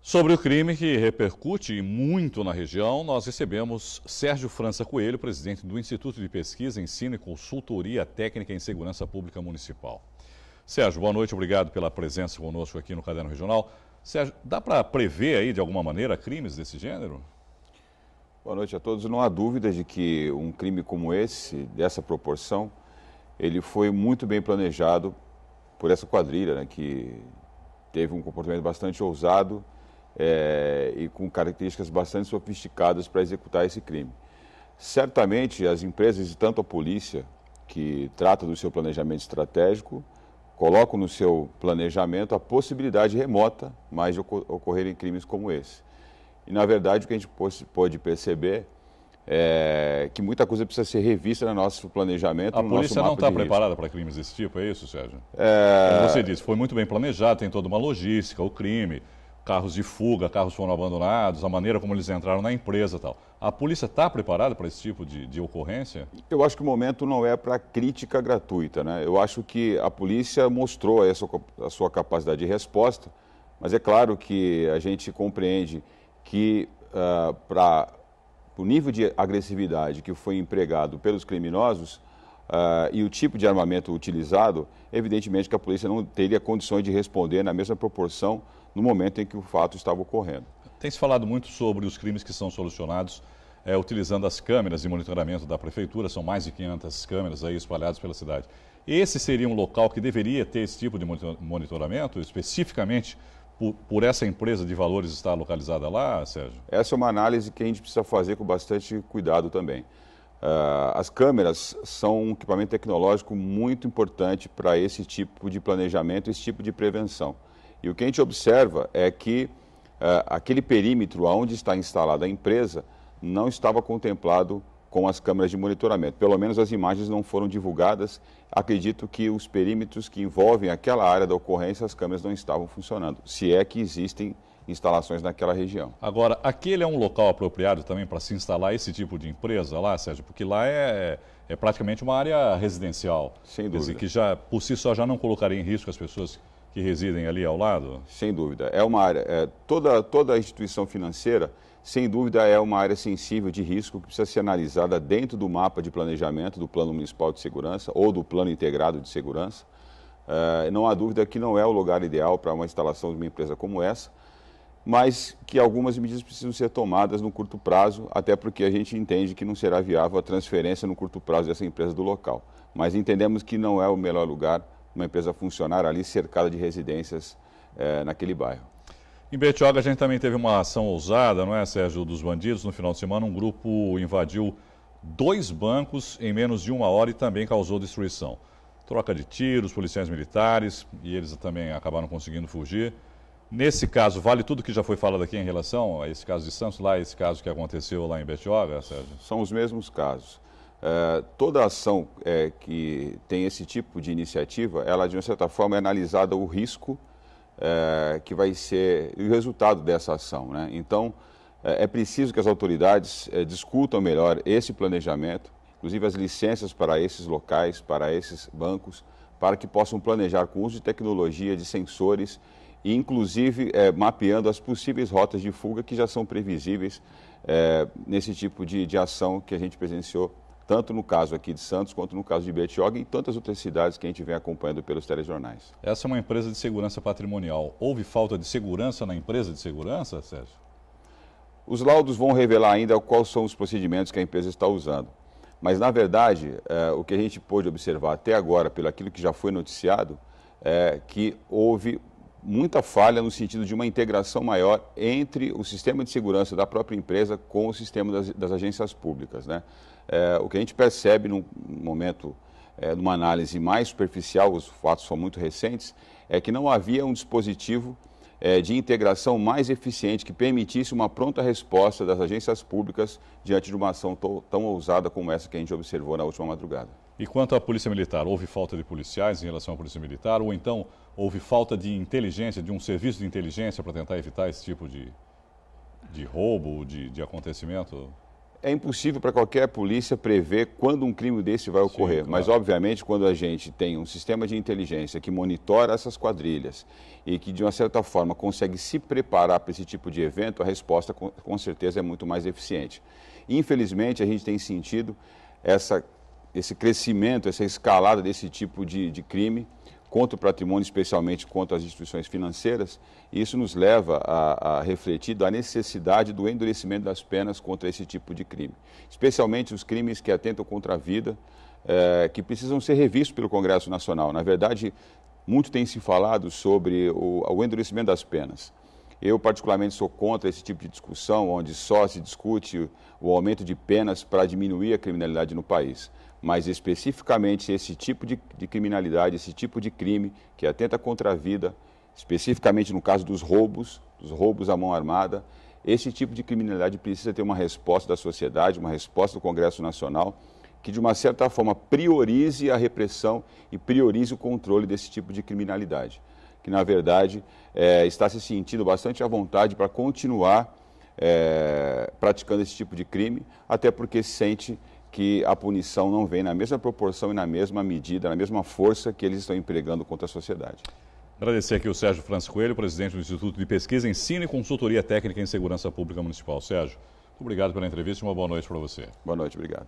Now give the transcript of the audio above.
Sobre o crime que repercute muito na região, nós recebemos Sérgio França Coelho, presidente do Instituto de Pesquisa, Ensino e Consultoria Técnica em Segurança Pública Municipal. Sérgio, boa noite, obrigado pela presença conosco aqui no Caderno Regional. Sérgio, dá para prever aí de alguma maneira crimes desse gênero? Boa noite a todos. Não há dúvida de que um crime como esse, dessa proporção, ele foi muito bem planejado por essa quadrilha, né, que teve um comportamento bastante ousado e com características bastante sofisticadas para executar esse crime. Certamente as empresas e tanto a polícia, que trata do seu planejamento estratégico, colocam no seu planejamento a possibilidade remota mais de ocorrerem crimes como esse. E, na verdade, o que a gente pode perceber é que muita coisa precisa ser revista no nosso planejamento. A polícia não está preparada para crimes desse tipo, é isso, Sérgio? Como você disse, foi muito bem planejado, tem toda uma logística, o crime, carros de fuga, carros foram abandonados, a maneira como eles entraram na empresa e tal. A polícia está preparada para esse tipo de ocorrência? Eu acho que o momento não é para crítica gratuita, né? Eu acho que a polícia mostrou a sua capacidade de resposta, mas é claro que a gente compreende que para o nível de agressividade que foi empregado pelos criminosos e o tipo de armamento utilizado, evidentemente que a polícia não teria condições de responder na mesma proporção no momento em que o fato estava ocorrendo. Tem se falado muito sobre os crimes que são solucionados utilizando as câmeras de monitoramento da prefeitura, são mais de 500 câmeras aí espalhadas pela cidade. Esse seria um local que deveria ter esse tipo de monitoramento, especificamente por essa empresa de valores estar localizada lá, Sérgio? Essa é uma análise que a gente precisa fazer com bastante cuidado também. As câmeras são um equipamento tecnológico muito importante para esse tipo de planejamento, esse tipo de prevenção. E o que a gente observa é que aquele perímetro onde está instalada a empresa não estava contemplado com as câmeras de monitoramento. Pelo menos as imagens não foram divulgadas. Acredito que os perímetros que envolvem aquela área da ocorrência, as câmeras não estavam funcionando, se é que existem instalações naquela região. Agora, aquele é um local apropriado também para se instalar esse tipo de empresa lá, Sérgio? Porque lá é praticamente uma área residencial. Sem dúvida. Quer dizer, que já, por si só, já não colocaria em risco as pessoas que residem ali ao lado? Sem dúvida. É uma área, toda a instituição financeira, sem dúvida, é uma área sensível de risco que precisa ser analisada dentro do mapa de planejamento do Plano Municipal de Segurança ou do Plano Integrado de Segurança. Não há dúvida que não é o lugar ideal para uma instalação de uma empresa como essa, mas que algumas medidas precisam ser tomadas no curto prazo, até porque a gente entende que não será viável a transferência no curto prazo dessa empresa do local. Mas entendemos que não é o melhor lugar uma empresa funcionar ali cercada de residências naquele bairro. Em Betioga a gente também teve uma ação ousada, não é, Sérgio, dos bandidos. No final de semana um grupo invadiu 2 bancos em menos de 1 hora e também causou destruição. Troca de tiros, policiais militares, e eles também acabaram conseguindo fugir. Nesse caso, vale tudo que já foi falado aqui em relação a esse caso de Santos, lá esse caso que aconteceu lá em Betioga, Sérgio? São os mesmos casos. Toda ação que tem esse tipo de iniciativa, ela de uma certa forma é analisada o risco que vai ser o resultado dessa ação, né? Então, é preciso que as autoridades discutam melhor esse planejamento, inclusive as licenças para esses locais, para esses bancos, para que possam planejar com uso de tecnologia, de sensores, e inclusive mapeando as possíveis rotas de fuga que já são previsíveis nesse tipo de ação que a gente presenciou, tanto no caso aqui de Santos, quanto no caso de Betioga e tantas outras cidades que a gente vem acompanhando pelos telejornais. Essa é uma empresa de segurança patrimonial. Houve falta de segurança na empresa de segurança, Sérgio? Os laudos vão revelar ainda quais são os procedimentos que a empresa está usando. Mas, na verdade, o que a gente pôde observar até agora, pelo aquilo que já foi noticiado, é que houve muita falha no sentido de uma integração maior entre o sistema de segurança da própria empresa com o sistema das agências públicas, né? O que a gente percebe num momento, numa análise mais superficial, os fatos são muito recentes, é que não havia um dispositivo de integração mais eficiente que permitisse uma pronta resposta das agências públicas diante de uma ação tão ousada como essa que a gente observou na última madrugada. E quanto à Polícia Militar, houve falta de policiais em relação à Polícia Militar ou então houve falta de inteligência, de um serviço de inteligência para tentar evitar esse tipo de roubo, de acontecimento? É impossível para qualquer polícia prever quando um crime desse vai ocorrer. Sim, claro. Mas, obviamente, quando a gente tem um sistema de inteligência que monitora essas quadrilhas e que, de uma certa forma, consegue se preparar para esse tipo de evento, a resposta, com certeza, é muito mais eficiente. Infelizmente, a gente tem sentido esse crescimento, essa escalada desse tipo de crime contra o patrimônio, especialmente contra as instituições financeiras, e isso nos leva a refletir da necessidade do endurecimento das penas contra esse tipo de crime, especialmente os crimes que atentam contra a vida, que precisam ser revistos pelo Congresso Nacional. Na verdade, muito tem se falado sobre o endurecimento das penas. Eu, particularmente, sou contra esse tipo de discussão, onde só se discute o aumento de penas para diminuir a criminalidade no país. Mas, especificamente, esse tipo de criminalidade, esse tipo de crime que atenta contra a vida, especificamente no caso dos roubos à mão armada, esse tipo de criminalidade precisa ter uma resposta da sociedade, uma resposta do Congresso Nacional, que, de uma certa forma, priorize a repressão e priorize o controle desse tipo de criminalidade, que, na verdade, está se sentindo bastante à vontade para continuar praticando esse tipo de crime, até porque sente que a punição não vem na mesma proporção e na mesma medida, na mesma força que eles estão empregando contra a sociedade. Agradecer aqui o Sérgio Francis Coelho, presidente do Instituto de Pesquisa, Ensino e Consultoria Técnica em Segurança Pública Municipal. Sérgio, muito obrigado pela entrevista e uma boa noite para você. Boa noite, obrigado.